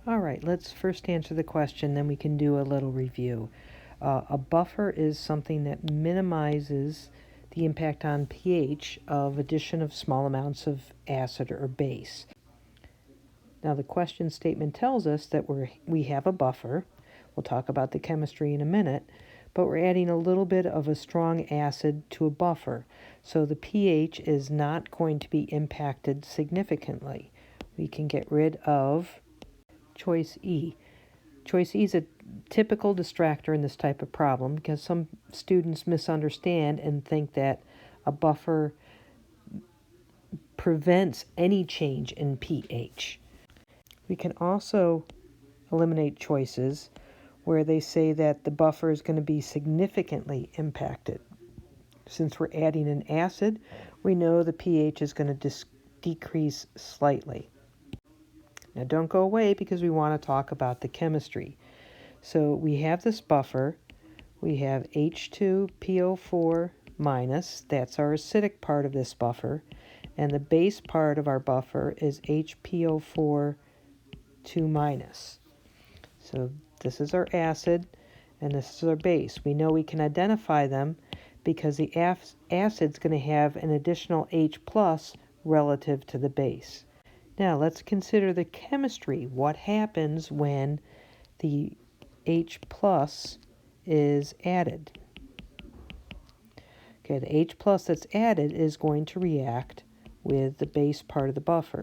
All right, let's first answer the question, then we can do a little review. A buffer is something that minimizes the impact on pH of addition of small amounts of acid or base. Now the question statement tells us that we have a buffer. We'll talk about the chemistry in a minute, but we're adding a little bit of a strong acid to a buffer, so the pH is not going to be impacted significantly. We can get rid of choice E. Choice E is a typical distractor in this type of problem because some students misunderstand and think that a buffer prevents any change in pH. We can also eliminate choices where they say that the buffer is going to be significantly impacted. Since we're adding an acid, we know the pH is going to decrease slightly. Now don't go away because we want to talk about the chemistry. So we have this buffer. We have H2PO4 minus, that's our acidic part of this buffer, and the base part of our buffer is HPO4 2 minus. So this is our acid and this is our base. We know we can identify them because the acid's going to have an additional H plus relative to the base. Now let's consider the chemistry. What happens when the H plus is added? Okay, the H plus that's added is going to react with the base part of the buffer.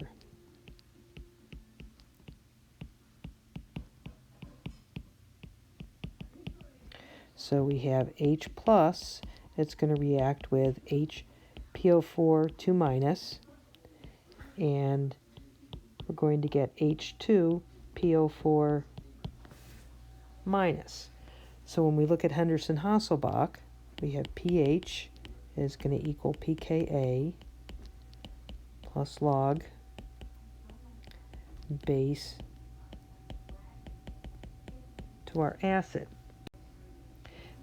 So we have H plus, it's going to react with HPO4 2 minus, and we're going to get H2PO4 minus. So when we look at Henderson-Hasselbalch, we have pH is going to equal pKa plus log base to our acid.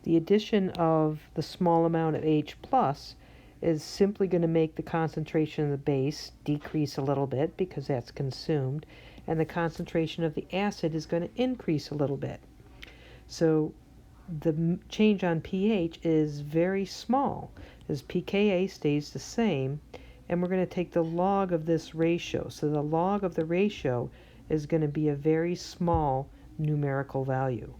The addition of the small amount of H plus is simply going to make the concentration of the base decrease a little bit because that's consumed, and the concentration of the acid is going to increase a little bit. So the change on pH is very small as pKa stays the same, and we're going to take the log of this ratio. So the log of the ratio is going to be a very small numerical value.